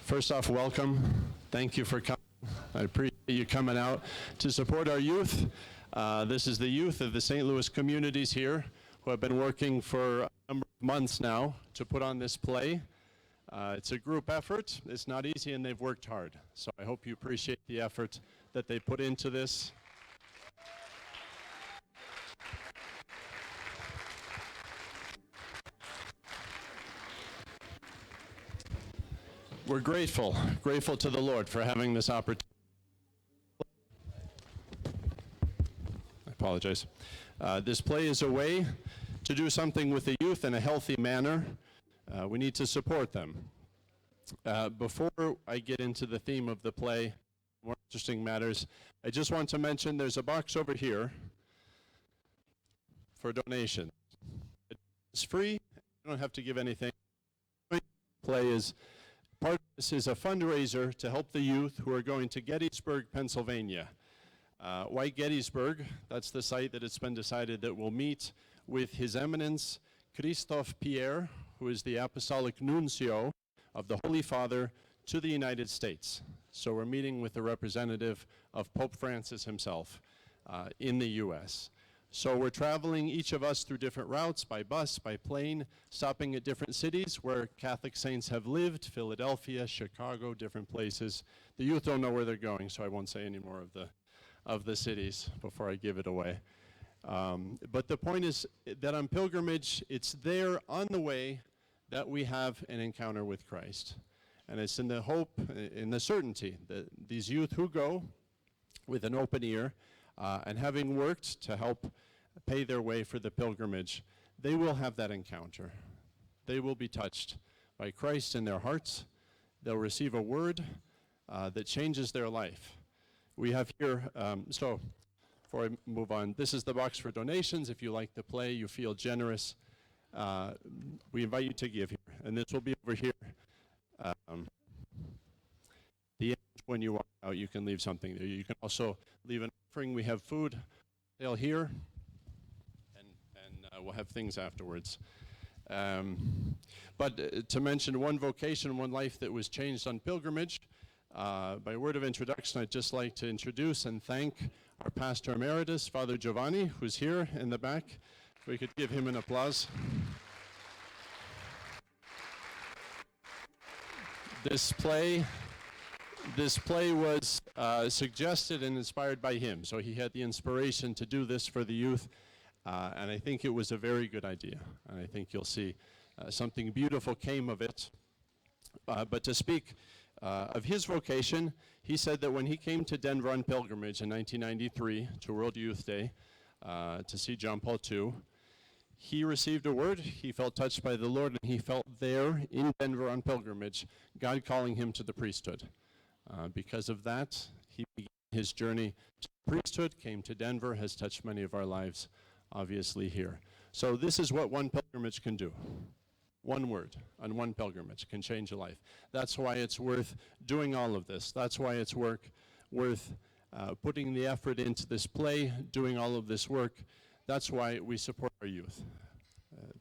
First off, welcome. Thank you for coming. I appreciate you coming out to support our youth. This is the youth of the St. Louis communities here who have been working for a number of months now to put on this play. It's a group effort. It's not easy, and they've worked hard. So I hope you appreciate the effort that they put into this. We're grateful to the Lord for having this opportunity. I apologize. This play is a way to do something with the youth in a healthy manner. We need to support them. Before I get into the theme of the play, more interesting matters, I just want to mention there's a box over here for donations. It's free. You don't have to give anything. Play is part of this is a fundraiser to help the youth who are going to Gettysburg, Pennsylvania. Why Gettysburg? That's the site that it's been decided that we'll meet with His Eminence Christophe Pierre, who is the Apostolic Nuncio of the Holy Father to the United States. So we're meeting with the representative of Pope Francis himself in the U.S. So we're traveling, each of us, through different routes, by bus, by plane, stopping at different cities where Catholic saints have lived, Philadelphia, Chicago, different places. The youth don't know where they're going, so I won't say any more of the cities before I give it away. But the point is that on pilgrimage, it's there on the way that we have an encounter with Christ. And it's in the hope, in the certainty that these youth who go with an open ear, and having worked to help pay their way for the pilgrimage, they will have that encounter. They will be touched by Christ in their hearts. They'll receive a word that changes their life. We have here, so before I move on, this is the box for donations. If you like the play, you feel generous, we invite you to give here. And this will be over here. When you walk out, you can leave something there. You can also leave an offering. We have food sale here, and we'll have things afterwards. But to mention one vocation, one life that was changed on pilgrimage, by word of introduction, I'd just like to introduce and thank our Pastor Emeritus, Father Giovanni, who's here in the back. If we could give him an applause. This play was suggested and inspired by him, so he had the inspiration to do this for the youth, and I think it was a very good idea, and I think you'll see something beautiful came of it. But to speak of his vocation, he said that when he came to Denver on pilgrimage in 1993 to World Youth Day to see John Paul II, he received a word, he felt touched by the Lord, and he felt there in Denver on pilgrimage, God calling him to the priesthood. Because of that, he began his journey to priesthood, came to Denver, has touched many of our lives, obviously here. So this is what one pilgrimage can do. One word on one pilgrimage can change a life. That's why it's worth doing all of this. That's why it's worth putting the effort into this play, doing all of this work. That's why we support our youth.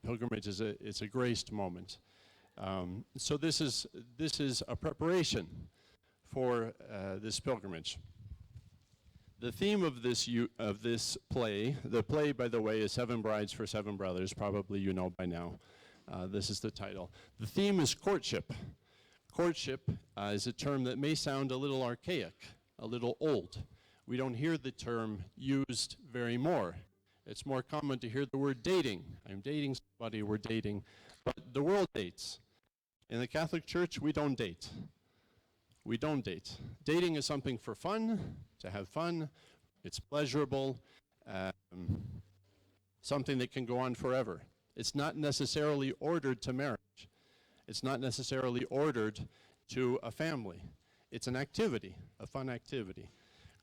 Pilgrimage is a graced moment. So this is a preparation for this pilgrimage. The theme of this play, the play, by the way, is Seven Brides for Seven Brothers. Probably you know by now. This is the title. The theme is courtship. Courtship is a term that may sound a little archaic, a little old. We don't hear the term used very more. It's more common to hear the word dating. I'm dating somebody, we're dating. But the world dates. In the Catholic Church, we don't date. We don't date. Dating is something for fun, to have fun. It's pleasurable, something that can go on forever. It's not necessarily ordered to marriage. It's not necessarily ordered to a family. It's an activity, a fun activity.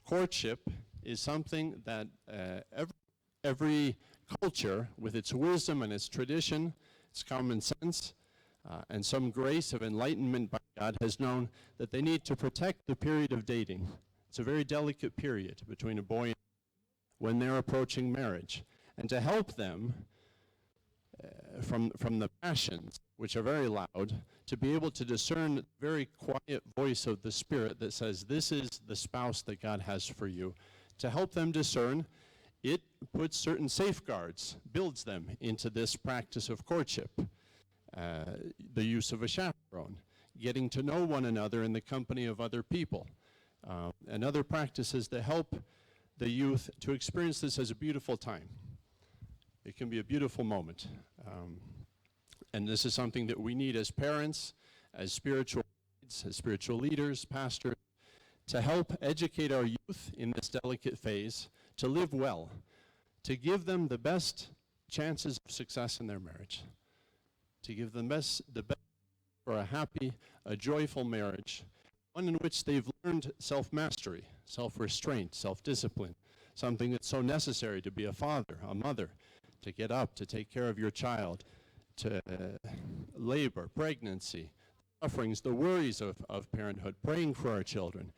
Courtship is something that every culture, with its wisdom and its tradition, its common sense, and some grace of enlightenment by God, has known that they need to protect the period of dating. It's a very delicate period between a boy and when they're approaching marriage. And to help them from the passions, which are very loud, to be able to discern the very quiet voice of the Spirit that says, this is the spouse that God has for you. To help them discern, it puts certain safeguards, builds them into this practice of courtship. The use of a chaperone, getting to know one another in the company of other people, and other practices that help the youth to experience this as a beautiful time. It can be a beautiful moment. And this is something that we need as parents, as spiritual guides, as spiritual leaders, pastors, to help educate our youth in this delicate phase to live well, to give them the best chances of success in their marriage, to give them the best for a happy, a joyful marriage, one in which they've learned self-mastery, self-restraint, self-discipline, something that's so necessary to be a father, a mother, to get up, to take care of your child, to labor, pregnancy, sufferings, the worries of parenthood, praying for our children,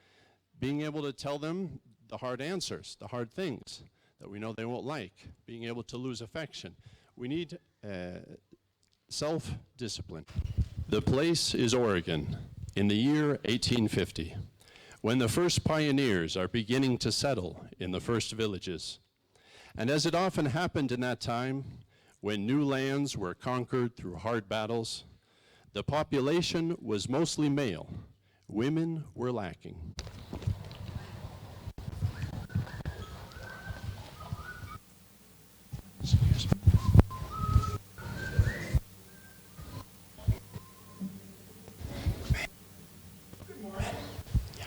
being able to tell them the hard answers, the hard things that we know they won't like, being able to lose affection. We need self-discipline. The place is Oregon in the year 1850, when the first pioneers are beginning to settle in the first villages. And as it often happened in that time, when new lands were conquered through hard battles, the population was mostly male. Women were lacking. Excuse me. Good morning. Yeah.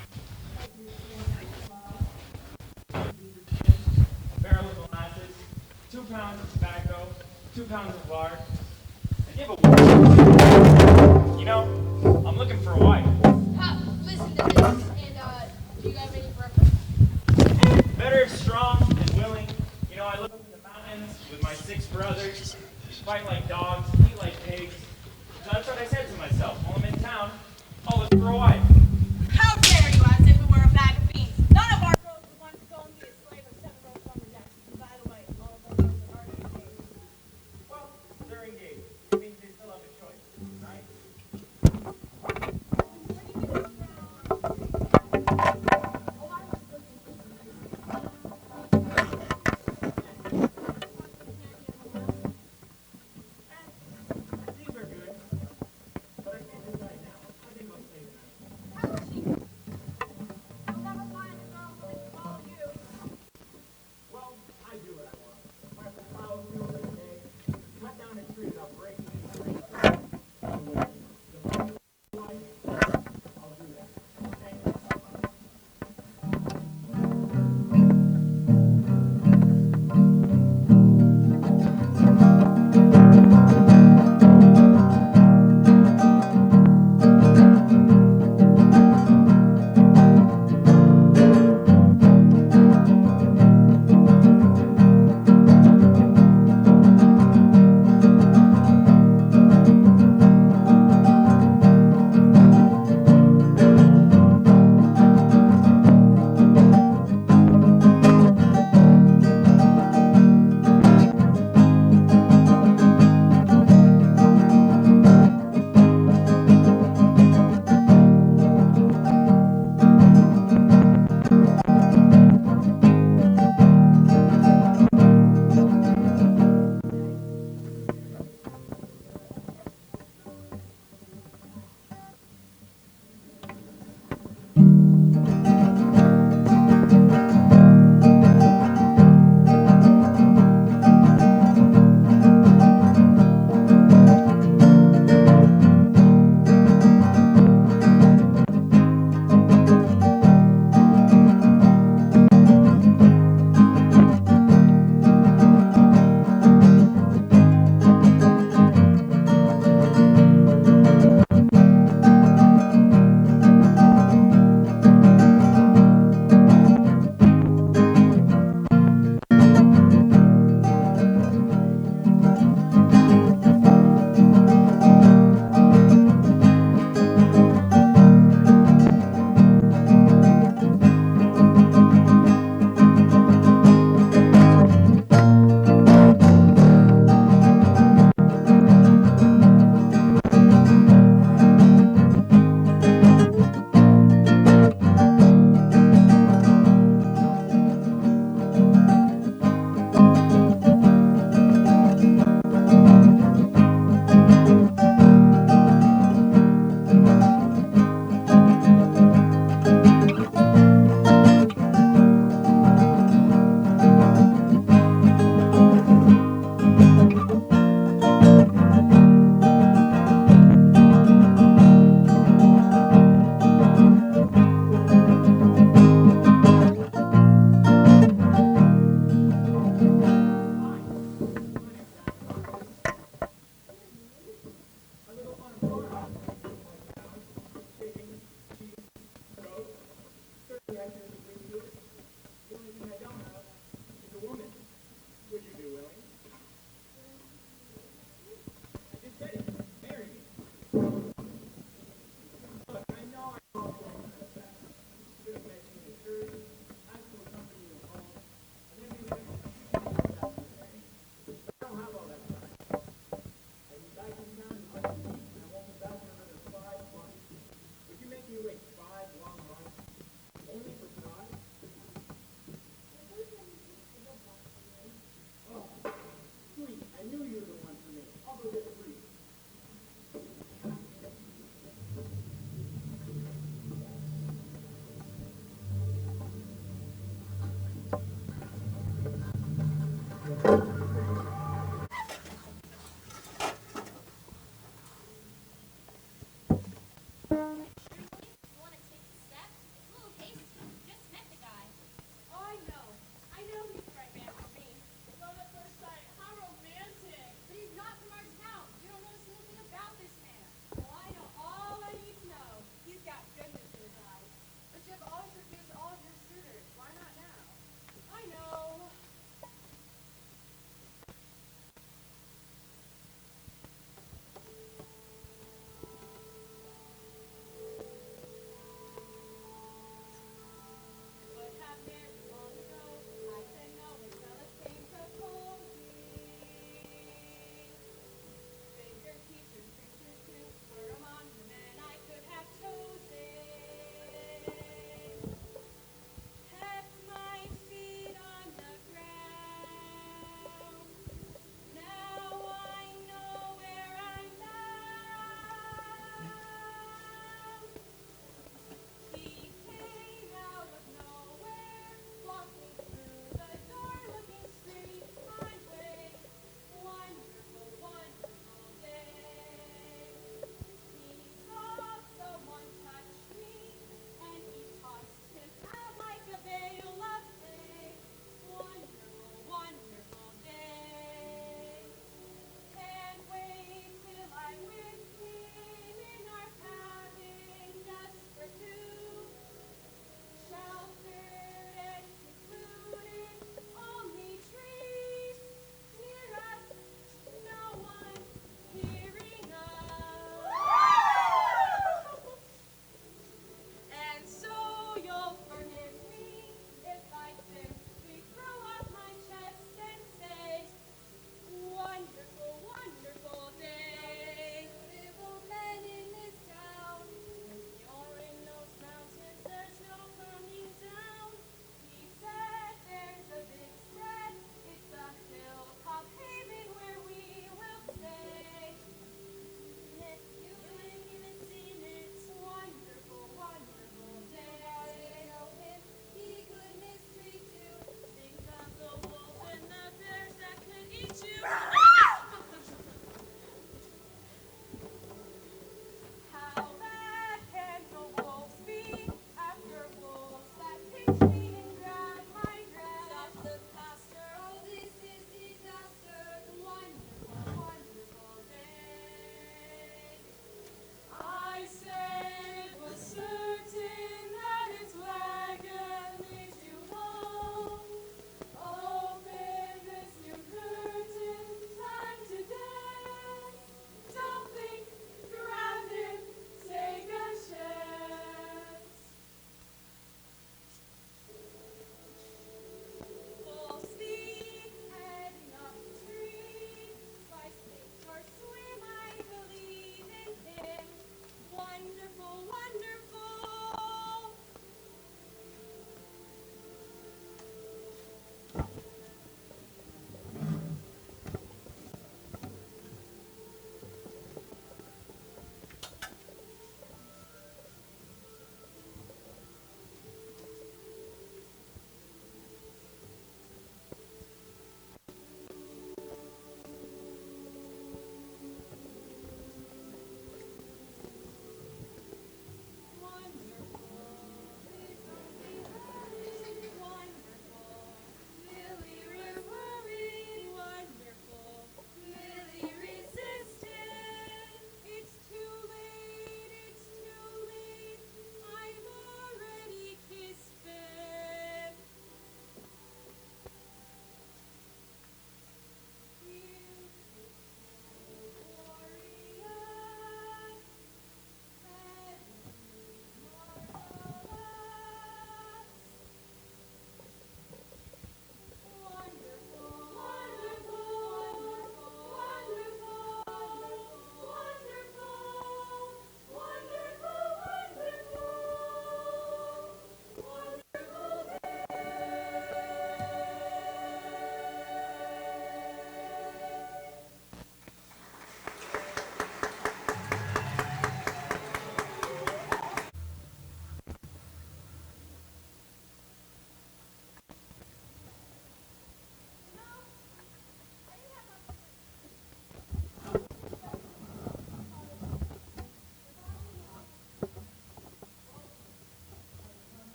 A barrel of molasses, 2 pounds of tobacco, 2 pounds of lard. I give a wife. You know, I'm looking for a wife. Listen to this, and do you have any preference? Better, strong, and willing. You know, I live up in the mountains with my 6 brothers. Fight like dogs, eat like pigs. So that's what I said to myself. While I'm in town, I'll look for a wife. How dare you, as if it were a bag of beans. None of our girls would want to go and be a slave of 7 rows lumberjacks. By the way, all of our girls are already engaged. Well, they're engaged. It means they still have a choice, right? These are good, but I can't decide now. I think I'll stay tonight.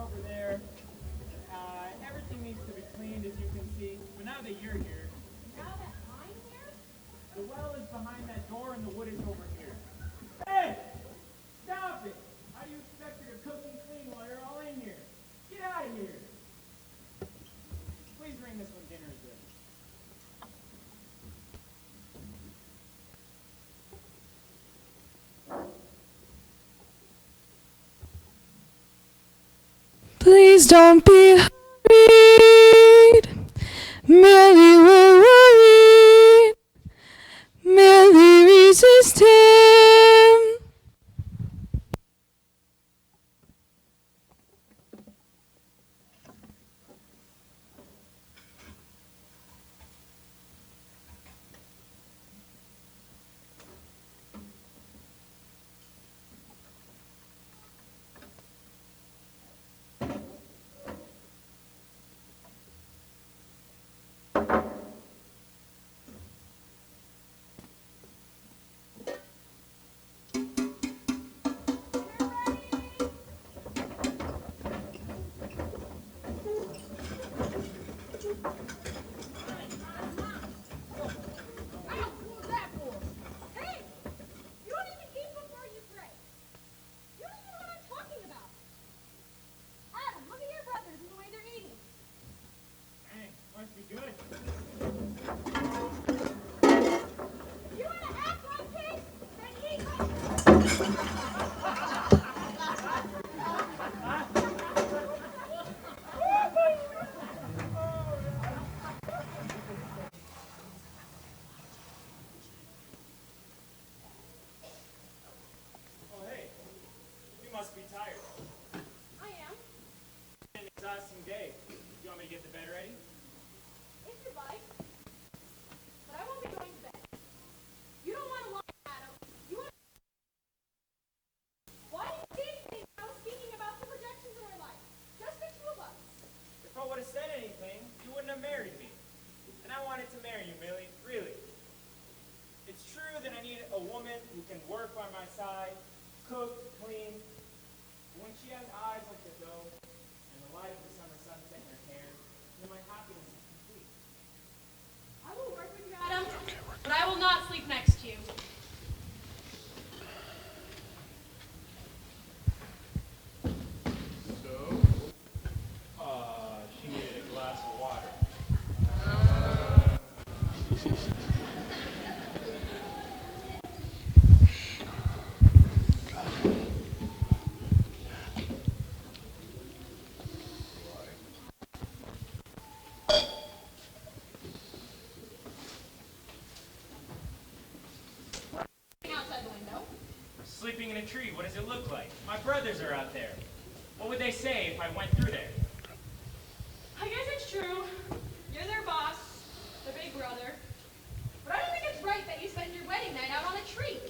over there. Everything needs to be cleaned, as you can see. But now that you're here, Now that I'm here, the well is behind that door and the wood is over here. Hey! Stop it! How do you expect her to cook and clean while you're all in here? Get out of here! Please ring this when dinner is ready. Please don't be hurried. Merely we're worried. Merely resist him. Must be tired. I am. An exhausting day. Do you want me to get the bed ready? If you'd like. But I won't be going to bed. You don't want to lie, Adam. You want to... Why did you say anything when I was speaking about the projections in our life? Just the two of us. If I would have said anything, you wouldn't have married me. And I wanted to marry you, Millie. Really. It's true that I need a woman who can work by my side, cook, clean. When she has eyes like the doe and the light of the summer sunset in her hair, then my happiness is complete. I will work with you, Adam, but I will not sleep next to you. She needed a glass of water. Outside the window. Sleeping in a tree, what does it look like? My brothers are out there. What would they say if I went through there? I guess it's true. You're their boss, their big brother. But I don't think it's right that you spend your wedding night out on a tree.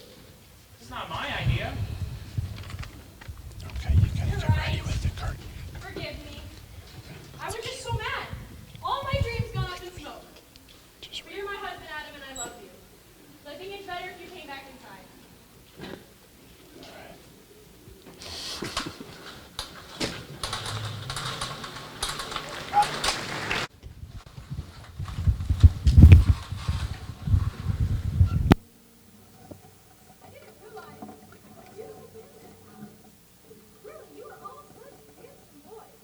It's not my idea. Okay, you gotta You're get right. ready with the curtain. Forgive me. I was just so mad. All my dreams gone up in smoke. Just But you're my husband, Adam, and I love you. So I think it's better if you came back inside. I didn't realize you had been there, Adam. Really, you were all such handsome boys.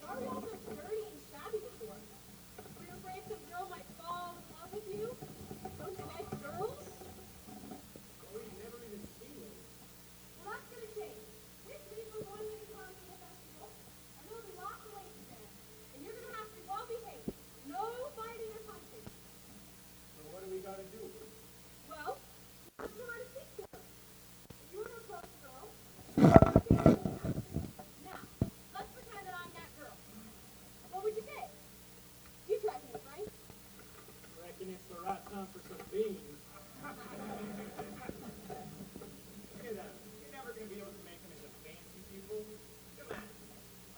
Sorry all so dirty and shabby before. Were you afraid some girl might fall in love with you? Don't you like girls? Well, that's gonna change. This week we're going to the Carnival Festival, and there'll be lots of ladies there. And you're gonna have to well behave. No fighting or punching. So what do we gotta do? Well, you have to learn to speak to her. If you were to approach a girl, now, let's pretend that I'm that girl. What would you say? You tried me, right? Reckon it's the right time for some beans. Look at them. You're never gonna be able to make them into fancy people. Come on.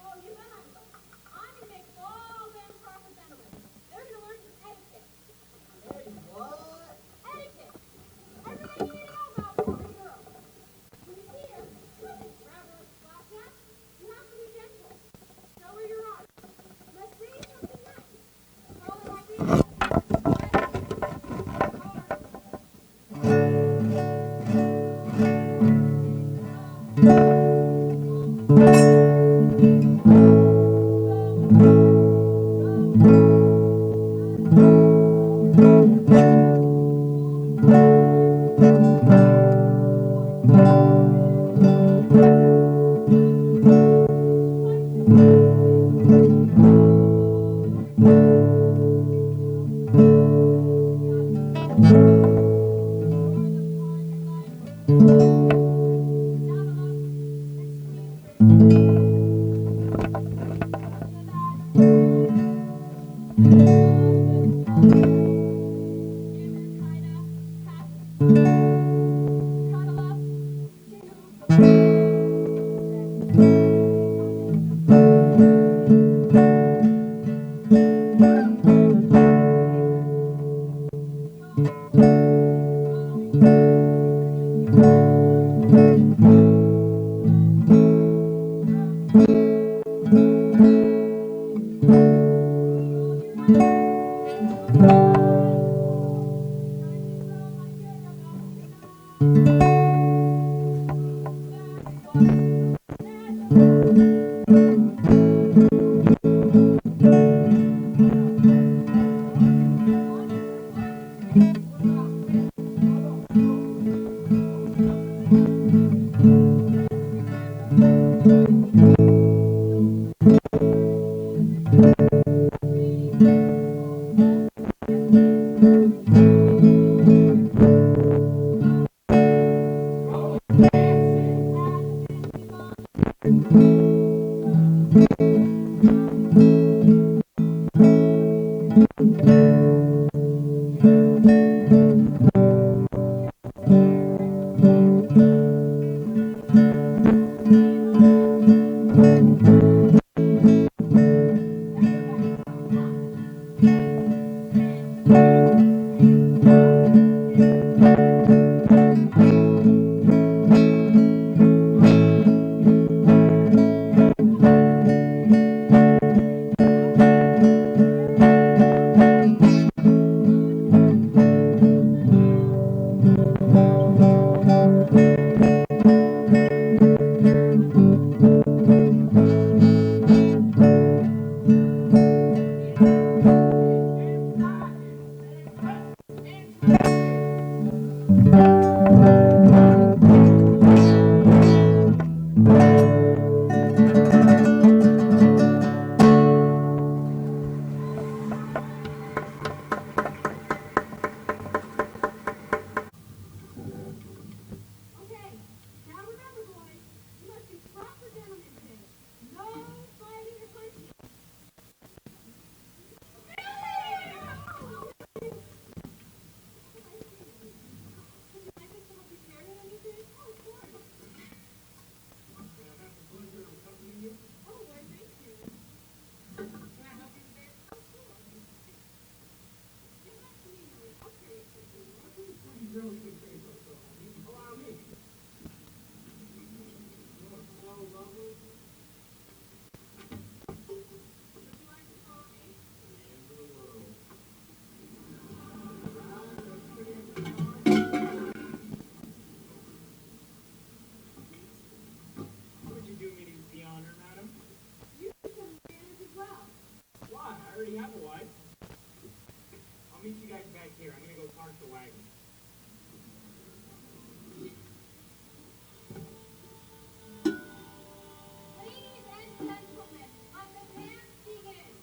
Oh, you bet I will. I'm gonna make all them proper gentlemen. They're gonna learn some etiquette. What? Etiquette! Everything you need to know about boys and girls. When you see her, you don't just grab her like a slapjack. You have to be gentle. Would you do me the honor, madam? Why? I already have a wife. I'll meet you guys back here. I'm gonna go park the wagon. Ladies and gentlemen, let the dance begin.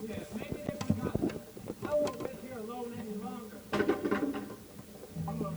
Yes, maybe they forgot. I won't live here alone any longer. Come on.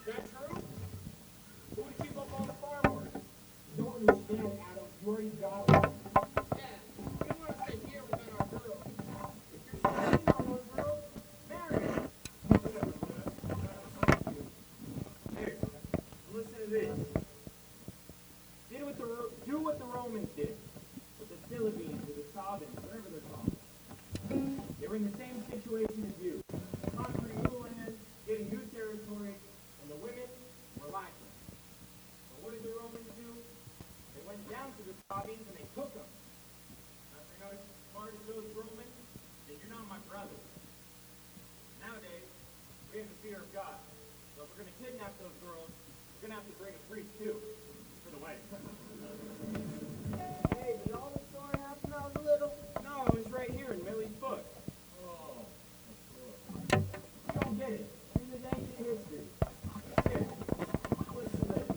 Is that true? Who would keep up all the farm work? kidnap those girls, we're gonna have to bring a priest too for the wedding. Hey, did all the story happen when I was little? No, it was right here in Millie's book. Oh, You don't get it. in the ancient history. Here, listen to this.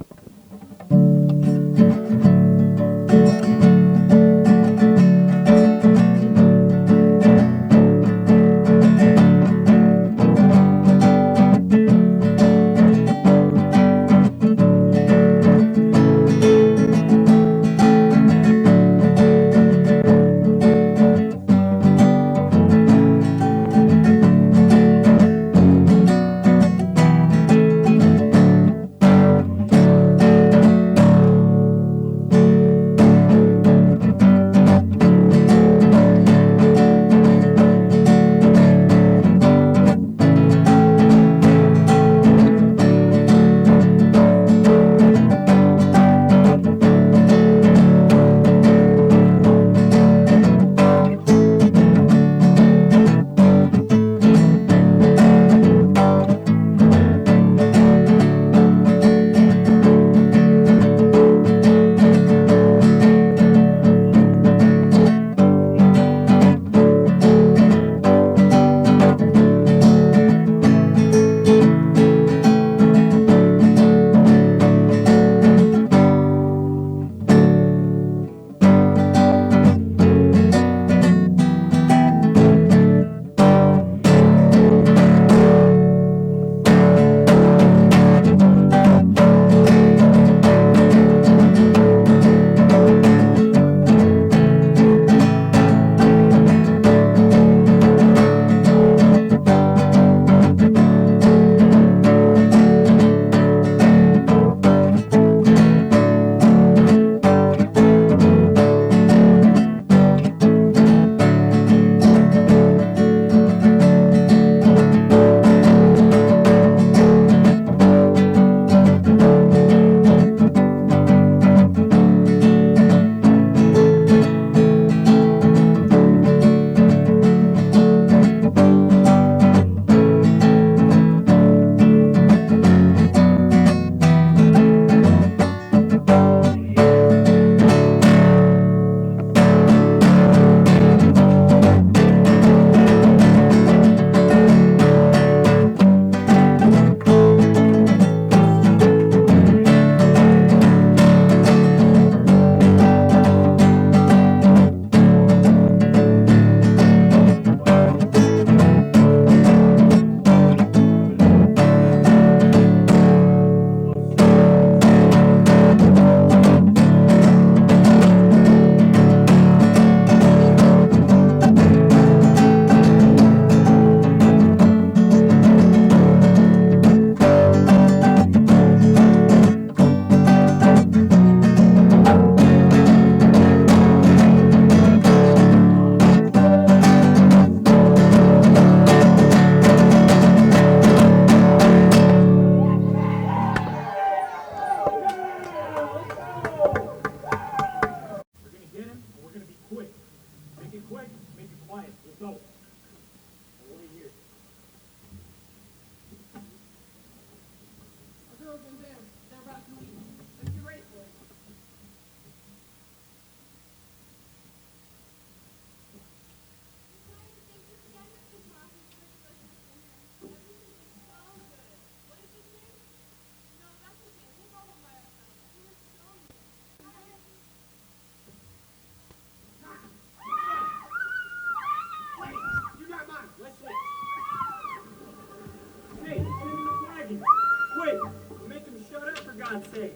God's sake.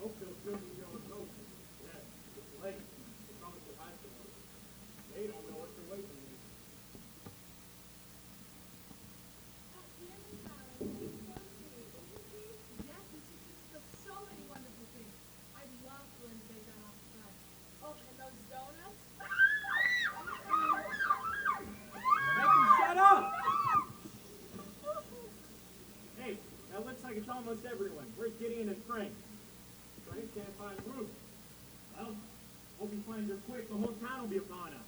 Hope those good you know it's over. Yeah, it's late. It's almost the high school. They don't know what they're waiting for. Yes, he teaches us so many wonderful things. I love when they got off track. Oh, and those donuts. Make them shut up! Hey, that looks like it's almost everyone. Where's Gideon and Frank? Frank can't find Ruth. Well, hope he finds her quick. The whole town will be upon us.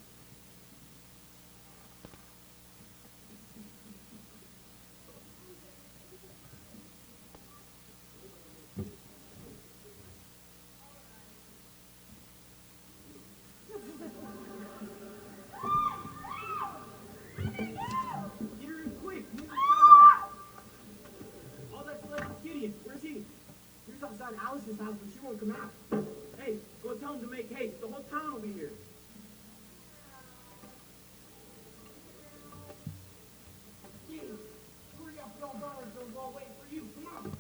cornerstone's all waiting for you. Come on.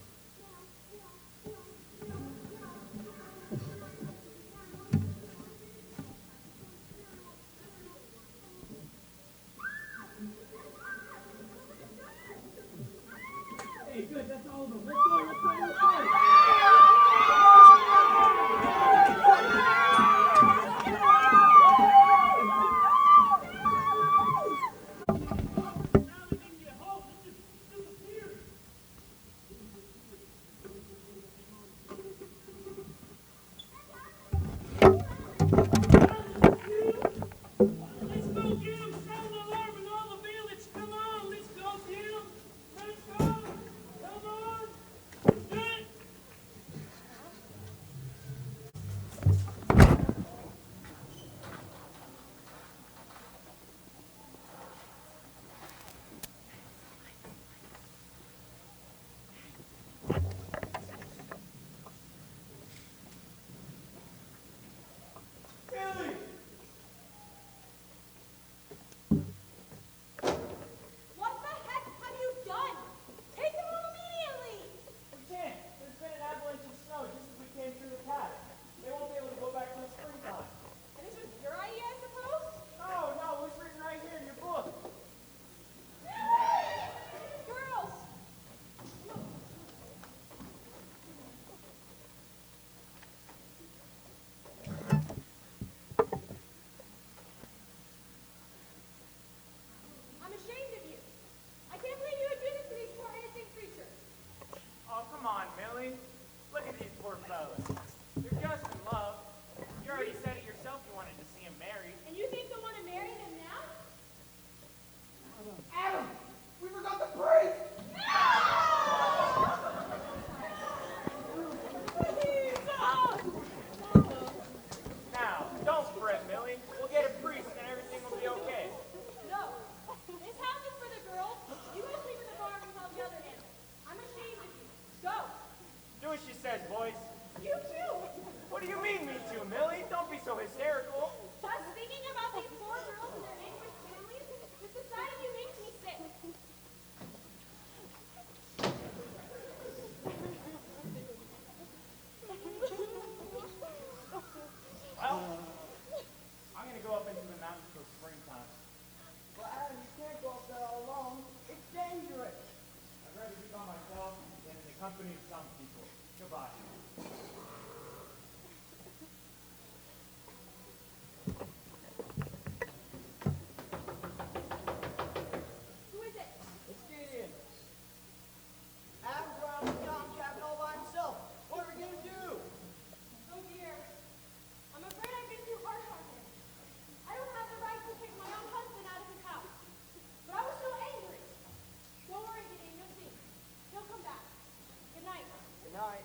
Hey, good, that's all of them. Let's go, let's go, let's go. Let's go get him! Sound the alarm in all the village! Come on! Let's go get him! Let's go! Come on! Good! Billy! What the heck have you done? Take them home immediately! We can't! There's been an avalanche of snow just as we came through the path. They won't be able to go back till springtime. And this was your idea, I suppose? No, no, it was written right here in your book. Girls! I'm ashamed of you. I can't believe you would do this to these poor innocent creatures. Oh, come on, Millie. Look at these poor fellas. They're just in love. You already said it yourself you wanted to see them married. And you think they'll want to marry them now? Adam, we forgot the priest. Now, don't fret, Millie. We'll get a priest and everything will be okay. No. This house is for the girls. You go sleep in the barn with all the other animals. I'm ashamed of you. Go. Do as she says, boys. You too. What do you mean, me too, Millie? Don't be so hysterical. Just thinking about these poor girls and their anguished families, just the sight of you makes me sick. Well, I'm gonna go up into the mountains till springtime. Well, Adam, you can't go up there all alone. It's dangerous. I'd rather be by myself than in the company of some people. Goodbye. Who is it? It's Gideon. Adam's around the town cabin all by himself. What are we gonna do? Oh dear. I'm afraid I've been too harsh on him. I don't have the right to kick my own husband out of his house. But I was so angry. Don't worry, Gideon, you'll see. He'll come back. Good night. Good night.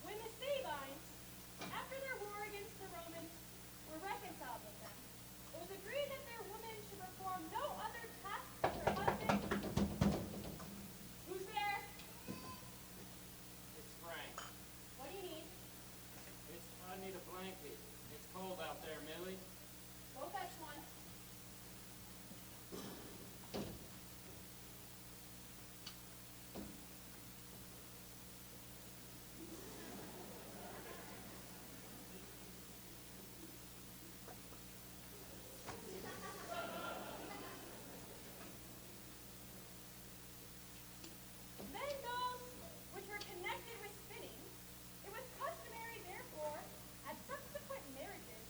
When the Sabines, after their war against the Romans, were reconciled with them, it was agreed that their women should perform no other task than their husbands. Who's there? It's Frank. What do you need? I need a blanket. It's cold out there, Millie. Go fetch one. Then those which were connected with spinning, it was customary, therefore, at subsequent marriages,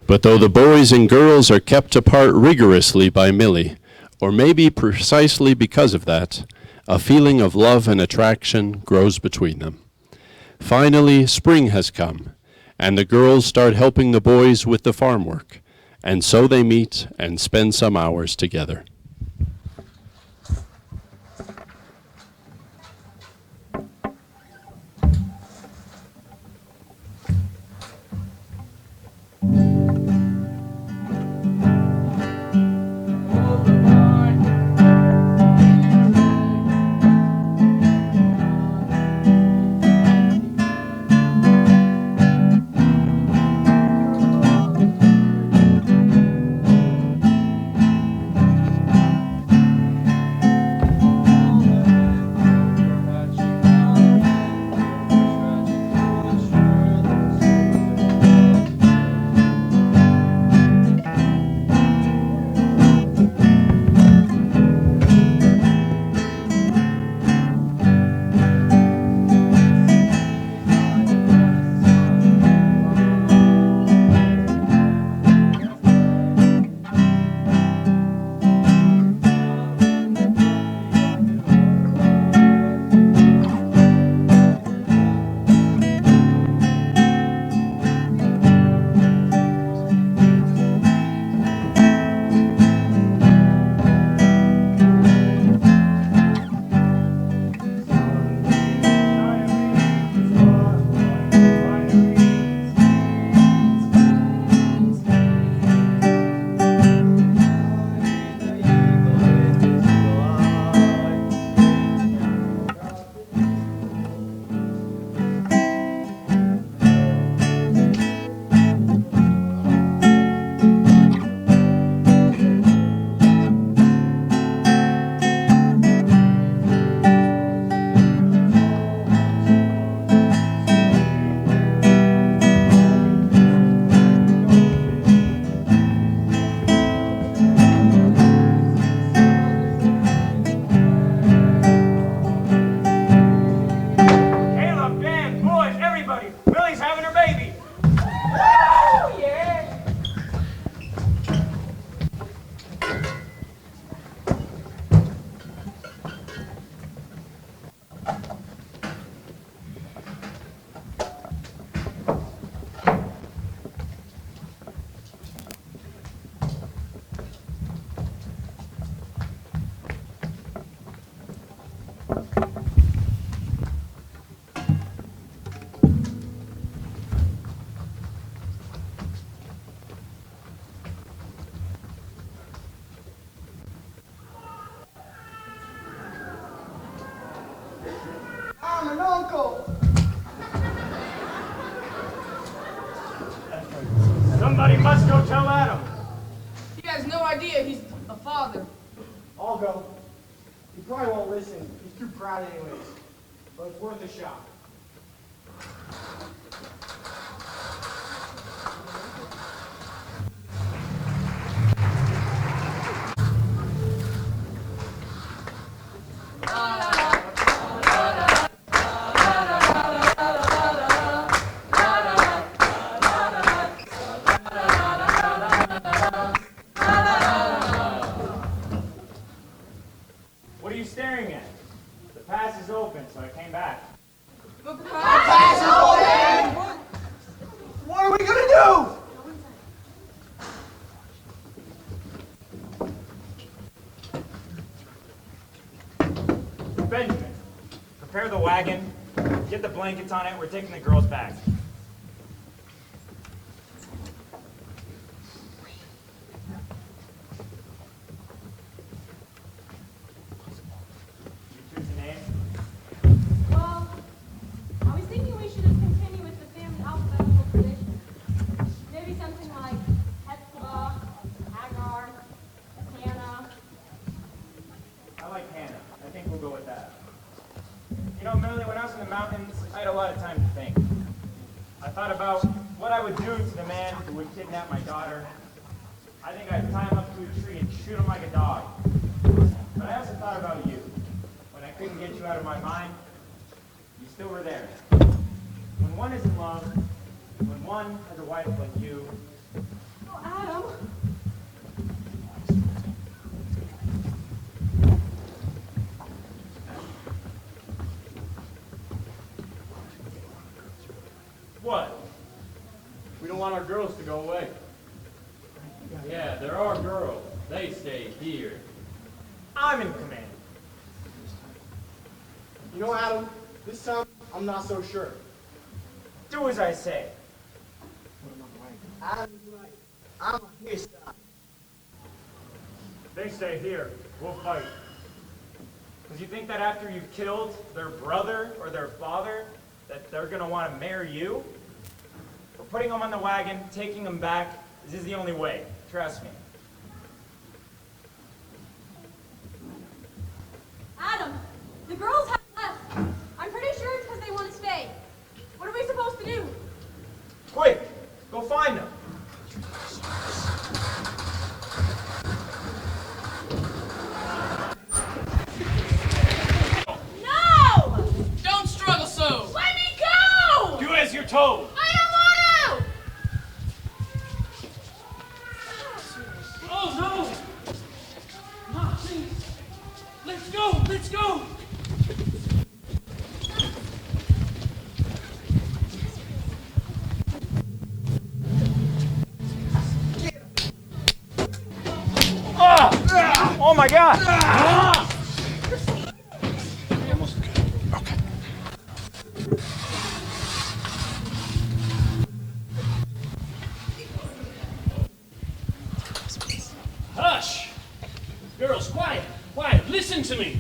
But though the boys and girls are kept apart rigorously by Millie, or maybe precisely because of that, a feeling of love and attraction grows between them. Finally, spring has come, and the girls start helping the boys with the farm work, and so they meet and spend some hours together. Caleb, Dan, boys, everybody, Millie's having her baby. Woo! Yeah. I'm an uncle. Somebody must go tell Adam. He has no idea he's a father. I'll go. He probably won't listen. He's too proud anyways. But it's worth a shot. What are you staring at? The pass is open, so I came back. What are we gonna do? Benjamin, prepare the wagon, get the blankets on it, we're taking the girls back. You choose a name? Well, I was thinking we should just continue with the family alphabetical tradition. Maybe something like Hetzlah, Hagar, Hannah. I like Hannah. I think we'll go with that. You know, Millie, when I was in the mountains, I had a lot of time to think. I thought about what I would do to the man who would kidnap my daughter. I think I'd tie him up to a tree and shoot him like a dog. But I also thought about you. When I couldn't get you out of my mind, you still were there. When one is in love, when one has a wife like you, We don't want our girls to go away. Yeah, there are girls. They stay here. I'm in command. You know, Adam, this time I'm not so sure. Do as I say. Adam's right. I'm on his side. If they stay here, we'll fight. Because you think that after you've killed their brother or their father, that they're going to want to marry you? We're putting them on the wagon, taking them back. This is the only way. Trust me. Adam, the girls have left. I'm pretty sure it's because they want to stay. What are we supposed to do? Quick, go find them. No! Don't struggle so. Let me go! Do as you're told. I don't want to! Oh, no! No, please. Let's go, let's go! Oh my God! Hush! Girls, quiet, quiet, listen to me.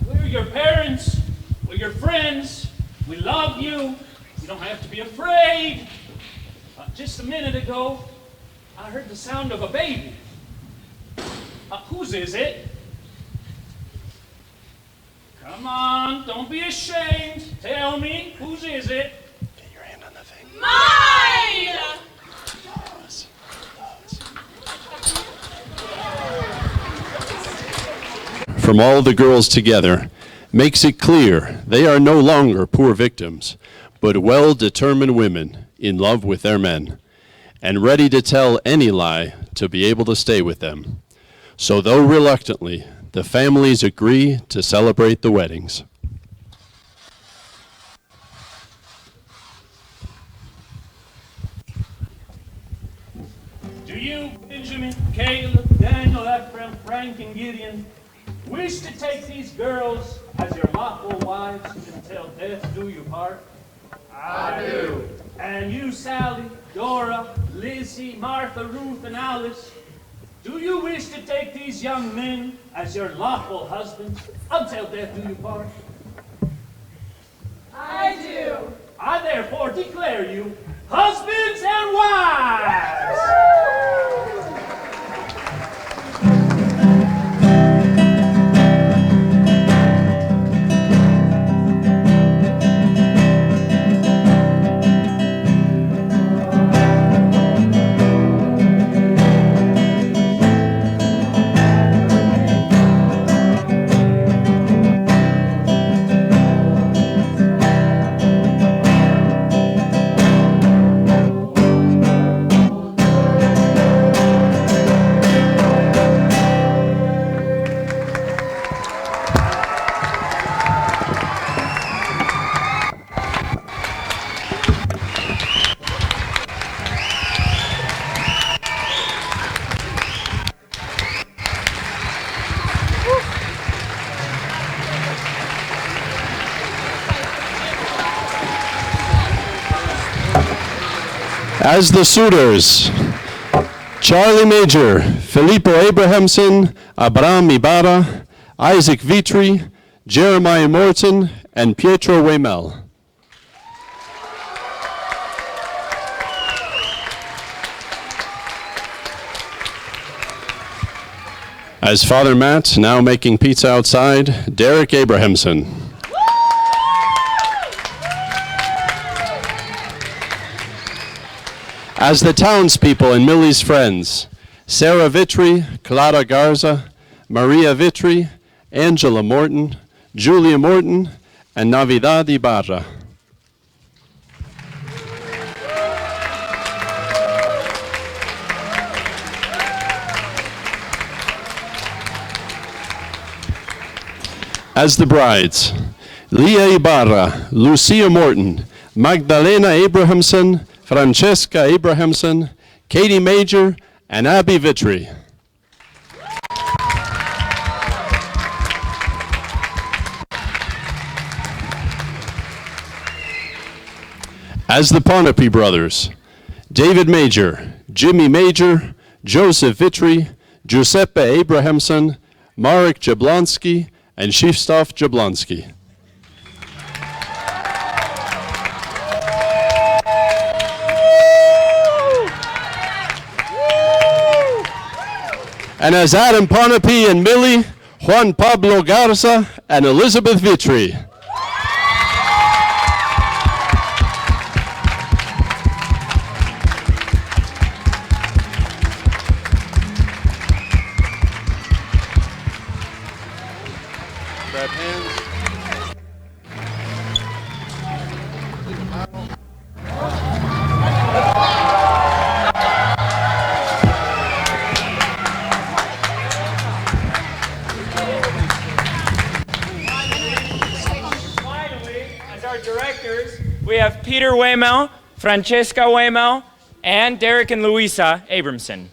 We're your parents, we're your friends, we love you, you don't have to be afraid. Just a minute ago, I heard the sound of a baby. Whose is it? Come on, don't be ashamed. Tell me, whose is it? Get your hand on the thing. Mine! From all the girls together makes it clear they are no longer poor victims, but well-determined women in love with their men and ready to tell any lie to be able to stay with them. So though reluctantly, the families agree to celebrate the weddings. Do you, Benjamin, Caleb, Daniel, Ephraim, Frank, and Gideon, wish to take these girls as your lawful wives until death do you part? I do. And you, Sally, Dora, Lizzie, Martha, Ruth, and Alice, do you wish to take these young men as your lawful husbands until death do you part? I do. I therefore declare you husbands and wives! As the suitors, Charlie Major, Filippo Abrahamson, Abraham Ibarra, Isaac Vitri, Jeremiah Morton, and Pietro Weimel. As Father Matt, now making pizza outside, Derek Abrahamson. As the townspeople and Millie's friends, Sarah Vitri, Clara Garza, Maria Vitri, Angela Morton, Julia Morton, and Navidad Ibarra. As the brides, Leah Ibarra, Lucia Morton, Magdalena Abrahamson, Francesca Abrahamson, Katie Major, and Abby Vitry. As the Parnapi brothers, David Major, Jimmy Major, Joseph Vitry, Giuseppe Abrahamson, Marek Jablonski, and Krzysztof Jablonski. And as Adam Parnapi and Millie, Juan Pablo Garza, and Elizabeth Vitry. Grab hands. Directors, we have Peter Weymel, Francesca Weymel, and Derek and Louisa Abramson.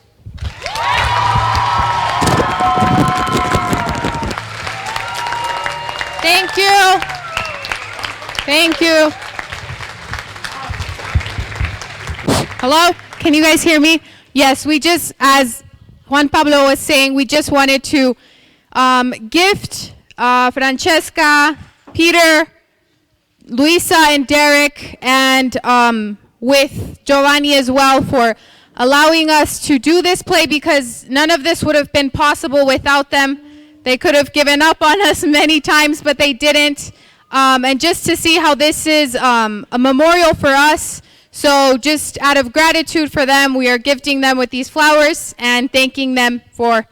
Thank you. Thank you. Hello? Can you guys hear me? Yes, we just, as Juan Pablo was saying, we just wanted to gift Francesca, Peter, Luisa and Derek, and with Giovanni as well for allowing us to do this play, because none of this would have been possible without them. They could have given up on us many times, but they didn't. And just to see how this is a memorial for us, so just out of gratitude for them, we are gifting them with these flowers and thanking them for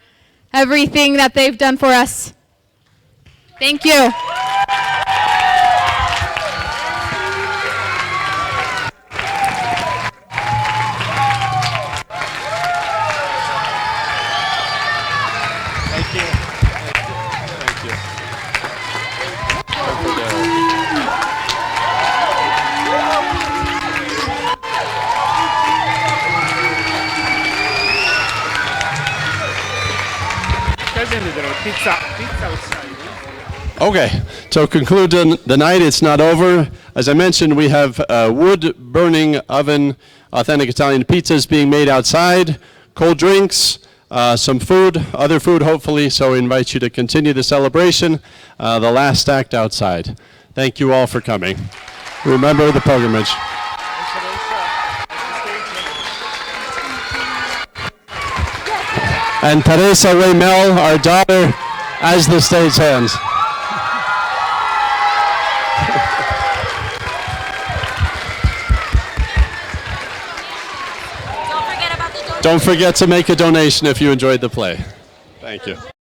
everything that they've done for us. Thank you. Okay, to conclude the night, it's not over. As I mentioned, we have wood-burning oven, authentic Italian pizzas being made outside, cold drinks, some food, other food hopefully, so we invite you to continue the celebration, the last act outside. Thank you all for coming. Remember the pilgrimage. And Teresa Weymel, our daughter, as the stage hands. Don't forget to make a donation if you enjoyed the play. Thank you.